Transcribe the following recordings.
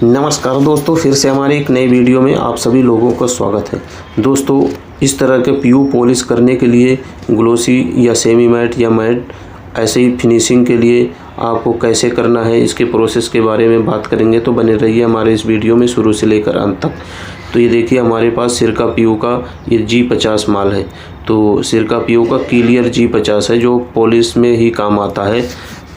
नमस्कार दोस्तों, फिर से हमारे एक नई वीडियो में आप सभी लोगों का स्वागत है। दोस्तों, इस तरह के पीयू पॉलिश करने के लिए ग्लोसी या सेमी मैट या मैट ऐसे ही फिनिशिंग के लिए आपको कैसे करना है, इसके प्रोसेस के बारे में बात करेंगे। तो बने रहिए हमारे इस वीडियो में शुरू से लेकर अंत तक। तो ये देखिए, हमारे पास सिरका पीयू का ये G50 माल है। तो सिरका पीयू का क्लियर G50 है जो पॉलिश में ही काम आता है।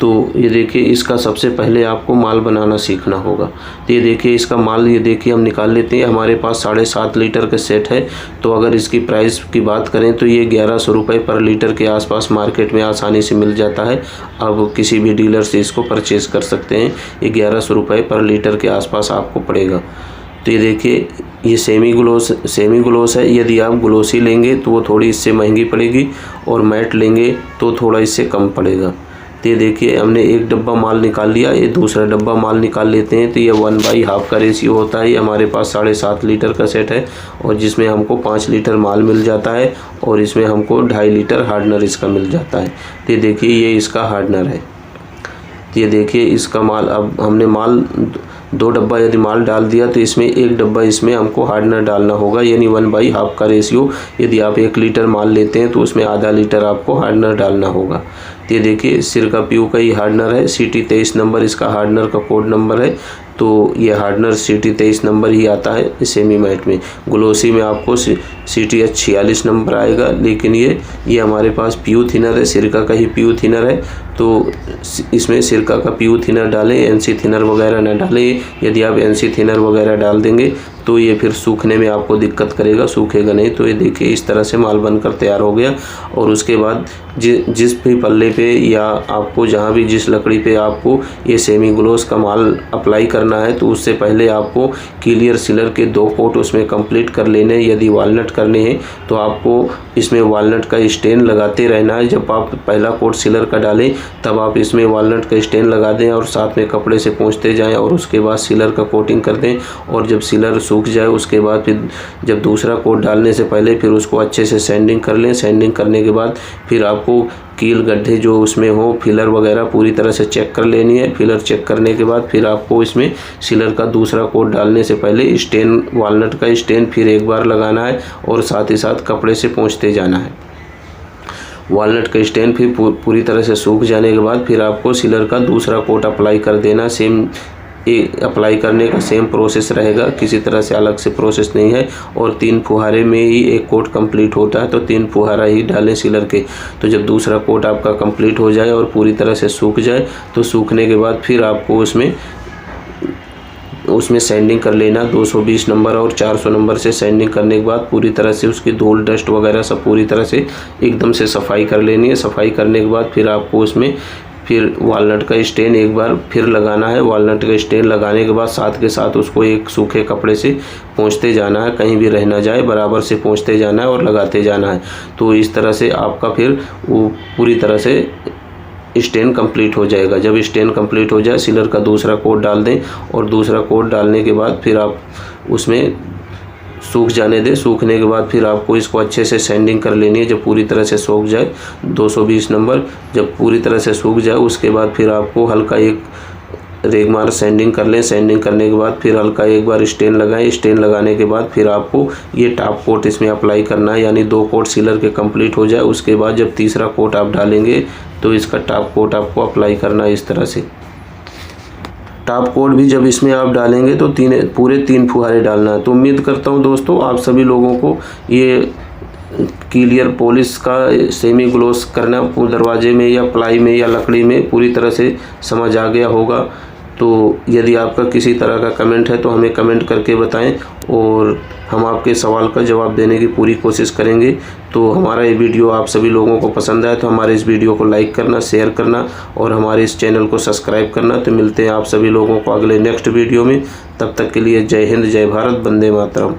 तो ये देखिए, इसका सबसे पहले आपको माल बनाना सीखना होगा। तो ये देखिए, इसका माल ये देखिए हम निकाल लेते हैं। हमारे पास 7.5 लीटर का सेट है। तो अगर इसकी प्राइस की बात करें तो ये 1100 रुपये पर लीटर के आसपास मार्केट में आसानी से मिल जाता है। अब किसी भी डीलर से इसको परचेज कर सकते हैं। ये 1100 रुपये पर लीटर के आसपास आपको पड़ेगा। तो ये देखिए, ये सेमी ग्लोस है। यदि आप ग्लोसी लेंगे तो वो थोड़ी इससे महंगी पड़ेगी, और मैट लेंगे तो थोड़ा इससे कम पड़ेगा। तो ये देखिए, हमने एक डब्बा माल निकाल लिया। ये दूसरा डब्बा माल निकाल लेते हैं। तो ये 1/2 का रेशियो होता है। ये हमारे पास 7.5 लीटर का सेट है, और जिसमें हमको 5 लीटर माल मिल जाता है, और इसमें हमको 2.5 लीटर हार्डनर इसका मिल जाता है। तो ये देखिए, ये इसका हार्डनर है। तो ये देखिए, इसका माल, अब हमने माल 2 डब्बा यदि माल डाल दिया तो इसमें 1 डब्बा इसमें हमको हार्डनर डालना होगा, यानी 1/2 का रेशियो। यदि आप 1 लीटर माल लेते हैं तो उसमें आधा लीटर आपको हार्डनर डालना होगा। तो ये देखिए, सिरका पीयू का ही हार्डनर है। CT 23 नंबर इसका हार्डनर का कोड नंबर है। तो ये हार्डनर CT 23 नंबर ही आता है सेमी मैट में। ग्लोसी में आपको CTH 46 नंबर आएगा। लेकिन ये हमारे पास पीयू थिनर है, सिरका का ही पीयू थिनर है। तो इसमें सिरका का पीयू थिनर डालें, NC थिनर वगैरह ना डालें। यदि आप NC थिनर वगैरह डाल देंगे तो ये फिर सूखने में आपको दिक्कत करेगा, सूखेगा नहीं। तो ये देखिए, इस तरह से माल बनकर तैयार हो गया। और उसके बाद जिस भी पल्ले पे या आपको जहाँ भी जिस लकड़ी पे आपको ये सेमी ग्लोस का माल अप्लाई करना है, तो उससे पहले आपको क्लियर सीलर के 2 कोट उसमें कंप्लीट कर लेने हैं। यदि वालनट करने हैं तो आपको इसमें वालनट का स्टेन लगाते रहना है। जब आप पहला कोट सीलर का डालें तब आप इसमें वालनट का स्टेन लगा दें, और साथ में कपड़े से पोंछते जाएं, और उसके बाद सीलर का कोटिंग कर दें। और जब सीलर सूख जाए उसके बाद फिर जब दूसरा कोट डालने से पहले फिर उसको अच्छे से सैंडिंग कर लें। सैंडिंग करने के बाद फिर आपको कील गड्ढे जो उसमें हो, फिलर वगैरह पूरी तरह से चेक कर लेनी है। फिलर चेक करने के बाद फिर आपको इसमें सीलर का दूसरा कोट डालने से पहले स्टेन, वालनट का स्टेन फिर एक बार लगाना है, और साथ ही साथ कपड़े से पोंछते जाना है। वालनट का स्टेन फिर पूरी तरह से सूख जाने के बाद फिर आपको सीलर का दूसरा कोट अप्लाई कर देना। अप्लाई करने का सेम प्रोसेस रहेगा, किसी तरह से अलग से प्रोसेस नहीं है। और 3 फुहारे में ही एक कोट कंप्लीट होता है, तो 3 फुहारा ही डालें सीलर के। तो जब दूसरा कोट आपका कंप्लीट हो जाए और पूरी तरह से सूख जाए, तो सूखने के बाद फिर आपको उसमें सैंडिंग कर लेना। 220 नंबर और 400 नंबर से सैंडिंग करने के बाद पूरी तरह से उसकी धूल डस्ट वगैरह सब पूरी तरह से एकदम से सफाई कर लेनी है। सफाई करने के बाद फिर आपको उसमें फिर वालनट का स्टेन एक बार फिर लगाना है। वालनट का स्टेन लगाने के बाद साथ के साथ उसको एक सूखे कपड़े से पोंछते जाना है, कहीं भी रह ना जाए, बराबर से पोंछते जाना है और लगाते जाना है। तो इस तरह से आपका फिर वो पूरी तरह से स्टेन कंप्लीट हो जाएगा। जब स्टेन कंप्लीट हो जाए, सीलर का दूसरा कोट डाल दें, और दूसरा कोट डालने के बाद फिर आप उसमें सूख जाने दें। सूखने के बाद फिर आपको इसको अच्छे से सैंडिंग कर लेनी है। जब पूरी तरह से सूख जाए 220 नंबर जब पूरी तरह से सूख जाए, उसके बाद फिर आपको हल्का एक रेगमार सैंडिंग कर लें। सैंडिंग करने के बाद फिर हल्का एक बार स्टेन लगाएं। स्टेन लगाने के बाद फिर आपको ये टॉप कोट इसमें अप्लाई करना है, यानी 2 कोट सीलर के कंप्लीट हो जाए। उसके बाद जब तीसरा कोट आप डालेंगे तो इसका टॉप कोट आपको अप्लाई करना है इस तरह से। टॉप कोट भी जब इसमें आप डालेंगे तो पूरे 3 फुहारे डालना है। तो उम्मीद करता हूँ दोस्तों, आप सभी लोगों को ये क्लियर पॉलिश का सेमी ग्लोस करना दरवाजे में या प्लाई में या लकड़ी में पूरी तरह से समझ आ गया होगा। तो यदि आपका किसी तरह का कमेंट है तो हमें कमेंट करके बताएं, और हम आपके सवाल का जवाब देने की पूरी कोशिश करेंगे। तो हमारा ये वीडियो आप सभी लोगों को पसंद आए तो हमारे इस वीडियो को लाइक करना, शेयर करना, और हमारे इस चैनल को सब्सक्राइब करना। तो मिलते हैं आप सभी लोगों को अगले नेक्स्ट वीडियो में। तब तक के लिए जय हिंद, जय भारत, वंदे मातरम।